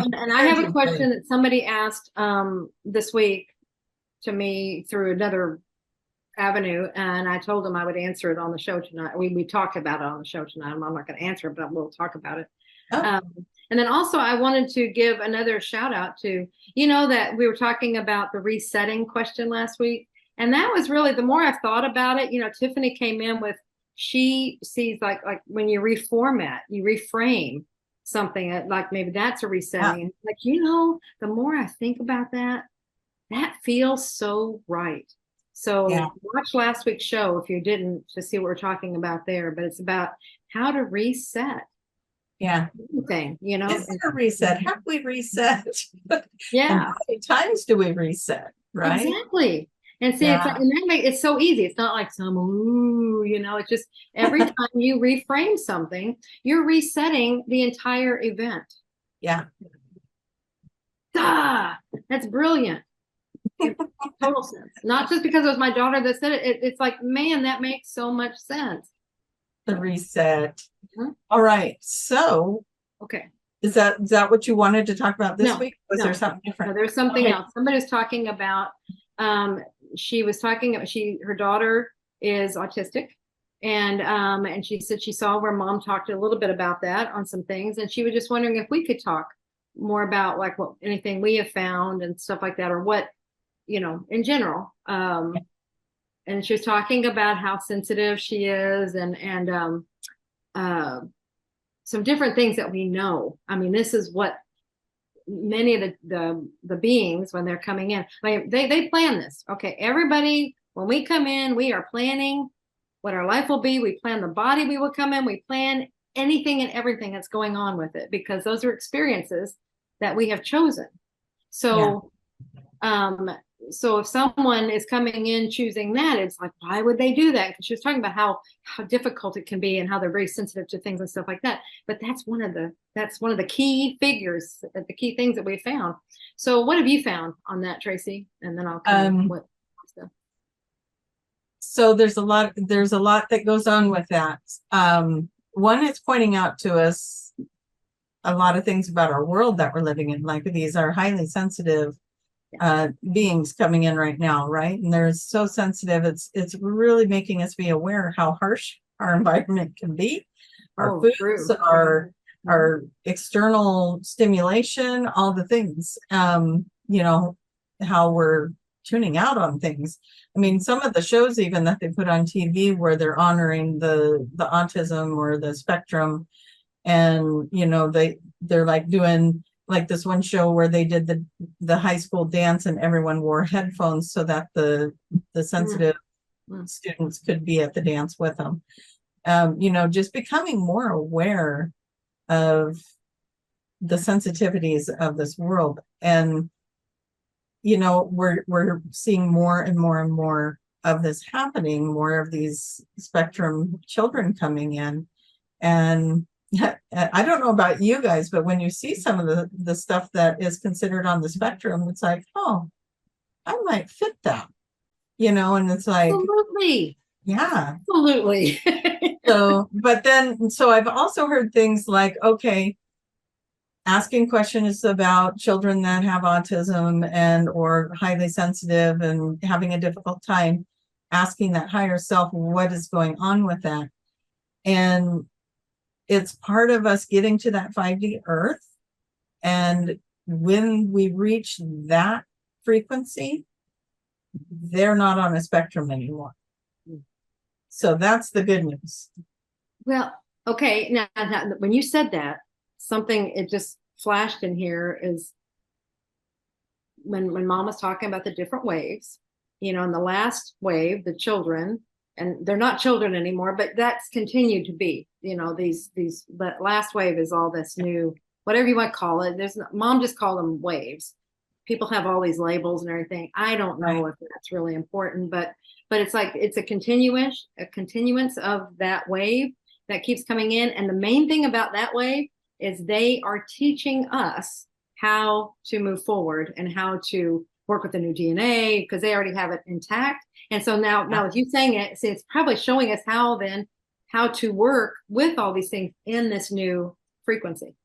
And I have a question that somebody asked this week to me through another avenue, and I told them I would answer it on the show tonight. We talked about it on the show tonight. I'm not going to answer it, but we'll talk about it. Oh, And then also I wanted to give another shout out to, that we were talking about the resetting question last week. And that was really, the more I've thought about it, Tiffany came in with, she sees like when you reformat, you reframe something, like maybe that's a yeah, resetting. Like, the more I think about that, that feels so right. yeah, So watch last week's show if you didn't, to see what we're talking about there. But it's about how to reset yeah. anything. Is there a reset? Have we reset? And Yeah, how many times do we reset? Right? exactly. And see, it's like, Yeah, and it's so easy. It's not like some it's just every time you reframe something, you're resetting the entire event. yeah. Ah, that's brilliant. It makes total sense. Not just because it was my daughter that said it. It's like, man, that makes so much sense. The So, reset. mhm. All right. So Okay. is that what you wanted to talk about this No, week? Was there no, something no. different? There's something Okay. else. Somebody's talking about. She was talking. Her daughter is autistic, and she said she saw where mom talked a little bit about that on some things, and she was just wondering if we could talk more about like what anything we have found and stuff like that, or what in general. And she was talking about how sensitive she is, and uh, some different things that we know. I mean, this is what many of the beings when they're coming in, like they plan this. Okay, everybody, when we come in, we are planning what our life will be. We plan the body we will come in. We plan anything and everything that's going on with it, because those are experiences that we have chosen. Yeah. So um, so if someone is coming in choosing that, it's like, why would they do that? Because she was talking about how difficult it can be and how they're very sensitive to things and stuff like that. But that's one of the key figures, the key things that we found. So what have you found on that, Tracy? And then I'll come in Um, with stuff. so there's a lot that goes on with that. One is pointing out to us a lot of things about our world that we're living in. Like these are highly sensitive Yeah. beings coming in right now, right? And they're so sensitive. It's really making us be aware how harsh our environment can be, our Oh, foods, true. Mhm. our external stimulation, all the things. How we're tuning out on things. I mean, some of the shows even that they put on TV where they're honoring the autism or the spectrum, and they're like doing like this one show where they did the high school dance and everyone wore headphones so that the Mm, sensitive mm. students could be at the dance with them. Just becoming more aware of the sensitivities of this world. And we're seeing more and more and more of this happening, more of these spectrum children coming in. And I don't know about you guys, but when you see some of the stuff that is considered on the spectrum, it's like, oh, I might fit that, and it's like, Absolutely. yeah. Absolutely. So I've also heard things like, okay, asking questions about children that have autism and or highly sensitive and having a difficult time, asking that higher self what is going on with that. And it's part of us getting to that 5D earth. And when we reach that frequency, they're not on a spectrum anymore. So that's the good news. Well, okay. Now, when you said that, something it just flashed in here is when mom was talking about the different waves, in the last wave, the children, and they're not children anymore, but that's continued to be, but last wave is all this new, whatever you want to call it. Mom just called them waves. People have all these labels and everything. I don't Right. know if that's really important, but it's like it's a continuance of that wave that keeps coming in. And the main thing about that wave is they are teaching us how to move forward and how to work with the new DNA, because they already have it intact. And so now with you saying it, see, it's probably showing us how to work with all these things in this new frequency.